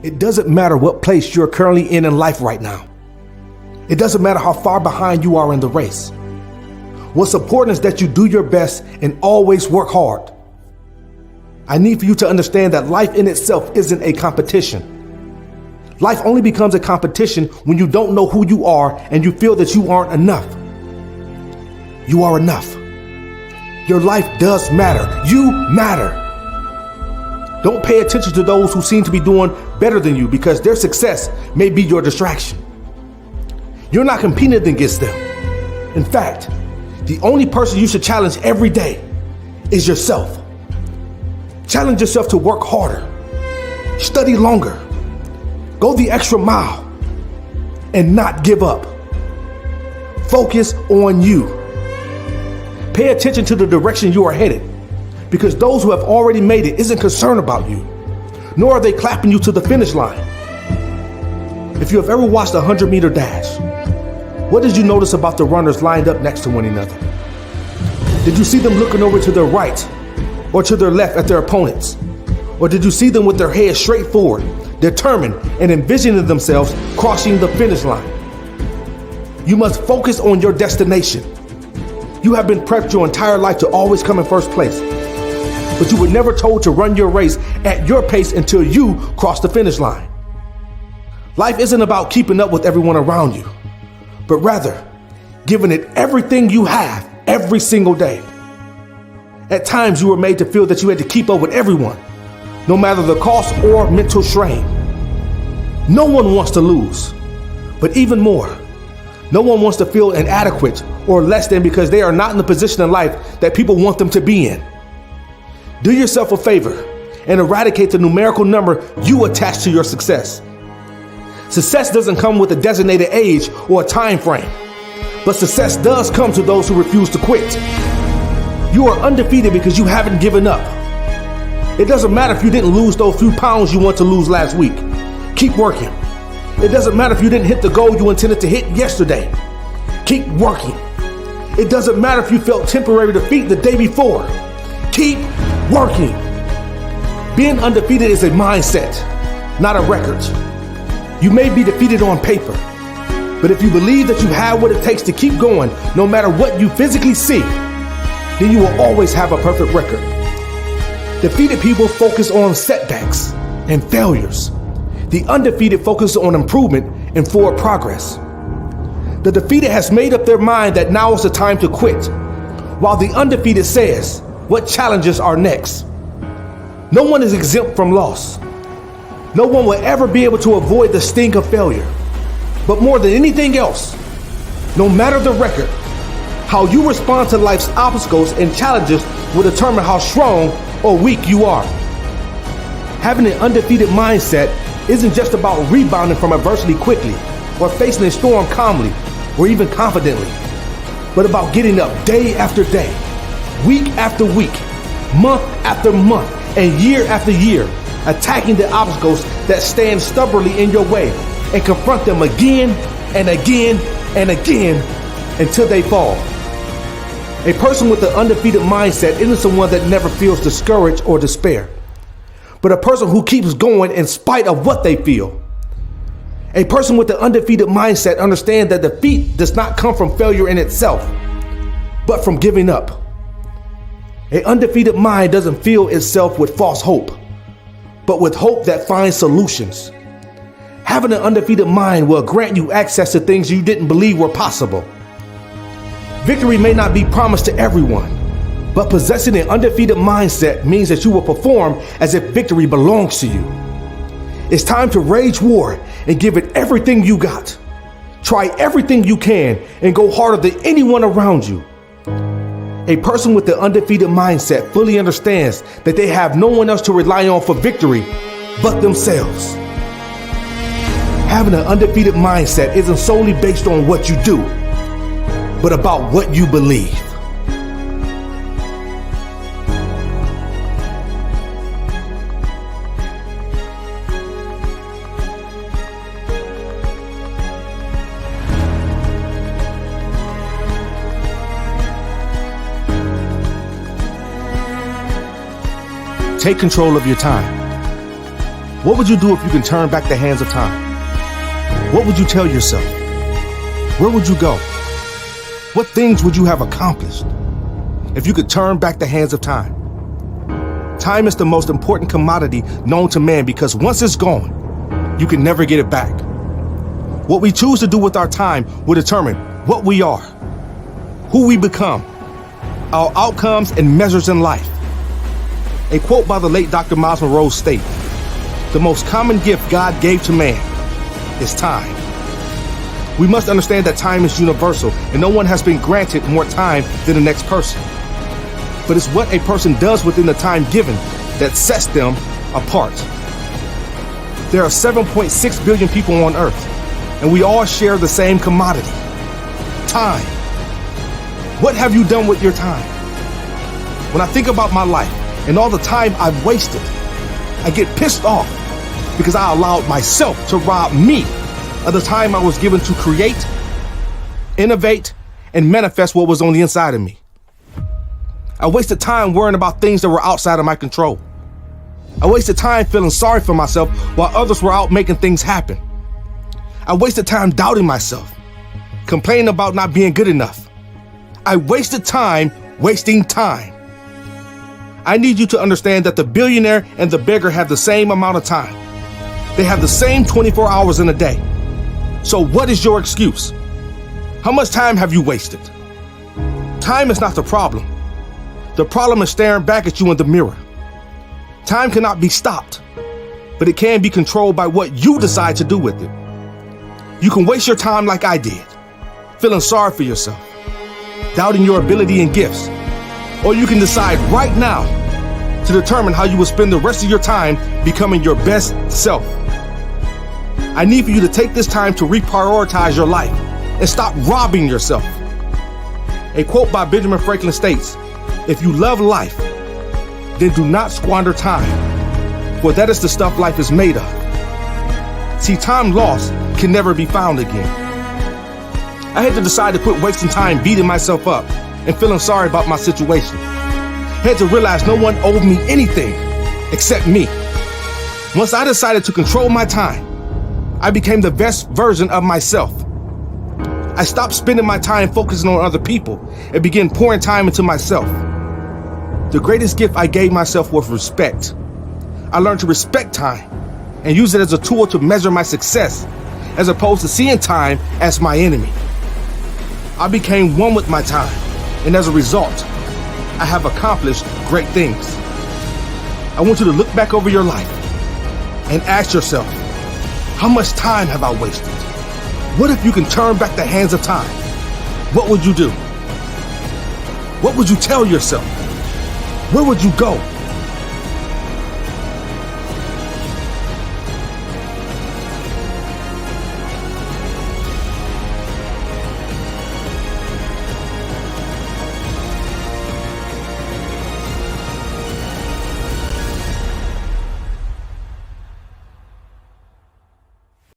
It doesn't matter what place you're currently in life right now. It doesn't matter how far behind you are in the race. What's important is that you do your best and always work hard. I need for you to understand that life in itself isn't a competition. Life only becomes a competition when you don't know who you are and you feel that you aren't enough. You are enough. Your life does matter. You matter. Don't pay attention to those who seem to be doing better than you because their success may be your distraction. You're not competing against them. In fact, the only person you should challenge every day is yourself. Challenge yourself to work harder, study longer, go the extra mile, and not give up. Focus on you. Pay attention to the direction you are headed, because those who have already made it isn't concerned about you, nor are they clapping you to the finish line. If you have ever watched a 100-meter dash, what did you notice about the runners lined up next to one another? Did you see them looking over to their right or to their left at their opponents? Or did you see them with their heads straight forward, determined and envisioning themselves crossing the finish line? You must focus on your destination. You have been prepped your entire life to always come in first place, but you were never told to run your race at your pace until you cross the finish line. Life isn't about keeping up with everyone around you, but rather giving it everything you have every single day. At times you were made to feel that you had to keep up with everyone, no matter the cost or mental strain. No one wants to lose, but even more, no one wants to feel inadequate or less than because they are not in the position in life that people want them to be in. Do yourself a favor and eradicate the numerical number you attach to your success. Success doesn't come with a designated age or a time frame, but success does come to those who refuse to quit. You are undefeated because you haven't given up. It doesn't matter if you didn't lose those few pounds you want to lose last week. Keep working. It doesn't matter if you didn't hit the goal you intended to hit yesterday. Keep working. It doesn't matter if you felt temporary defeat the day before. Keep working. Being undefeated is a mindset, not a record. You may be defeated on paper, but if you believe that you have what it takes to keep going, no matter what you physically see, then you will always have a perfect record. Defeated people focus on setbacks and failures. The undefeated focus on improvement and forward progress. The defeated has made up their mind that now is the time to quit, while the undefeated says, what challenges are next? No one is exempt from loss. No one will ever be able to avoid the sting of failure. But more than anything else, no matter the record, how you respond to life's obstacles and challenges will determine how strong or weak you are. Having an undefeated mindset isn't just about rebounding from adversity quickly or facing a storm calmly or even confidently, but about getting up day after day, week after week, month after month, and year after year, attacking the obstacles that stand stubbornly in your way and confront them again and again and again until they fall. A person with an undefeated mindset isn't someone that never feels discouraged or despair, but a person who keeps going in spite of what they feel. A person with an undefeated mindset understands that defeat does not come from failure in itself, but from giving up. An undefeated mind doesn't fill itself with false hope, but with hope that finds solutions. Having an undefeated mind will grant you access to things you didn't believe were possible. Victory may not be promised to everyone, but possessing an undefeated mindset means that you will perform as if victory belongs to you. It's time to wage war and give it everything you got. Try everything you can and go harder than anyone around you. A person with the undefeated mindset fully understands that they have no one else to rely on for victory but themselves. Having an undefeated mindset isn't solely based on what you do, but about what you believe. Take control of your time. What would you do if you can turn back the hands of time? What would you tell yourself? Where would you go? What things would you have accomplished if you could turn back the hands of time? Time is the most important commodity known to man because once it's gone, you can never get it back. What we choose to do with our time will determine what we are, who we become, our outcomes and measures in life. A quote by the late Dr. Miles Monroe states, "The most common gift God gave to man is time." We must understand that time is universal and no one has been granted more time than the next person. But it's what a person does within the time given that sets them apart. There are 7.6 billion people on earth, and we all share the same commodity, time. What have you done with your time? When I think about my life and all the time I've wasted, I get pissed off because I allowed myself to rob me of the time I was given to create, innovate, and manifest what was on the inside of me. I wasted time worrying about things that were outside of my control. I wasted time feeling sorry for myself while others were out making things happen. I wasted time doubting myself, complaining about not being good enough. I wasted time wasting time. I need you to understand that the billionaire and the beggar have the same amount of time. They have the same 24 hours in a day. So what is your excuse? How much time have you wasted? Time is not the problem. The problem is staring back at you in the mirror. Time cannot be stopped, but it can be controlled by what you decide to do with it. You can waste your time like I did, feeling sorry for yourself, doubting your ability and gifts, or you can decide right now to determine how you will spend the rest of your time becoming your best self. I need for you to take this time to reprioritize your life and stop robbing yourself. A quote by Benjamin Franklin states, "If you love life, then do not squander time, for that is the stuff life is made of." See, time lost can never be found again. I had to decide to quit wasting time beating myself up and feeling sorry about my situation. I had to realize no one owed me anything except me. Once I decided to control my time, I became the best version of myself. I stopped spending my time focusing on other people and began pouring time into myself. The greatest gift I gave myself was respect. I learned to respect time and use it as a tool to measure my success, as opposed to seeing time as my enemy. I became one with my time, and as a result, I have accomplished great things. I want you to look back over your life and ask yourself, how much time have I wasted? What if you can turn back the hands of time? What would you do? What would you tell yourself? Where would you go?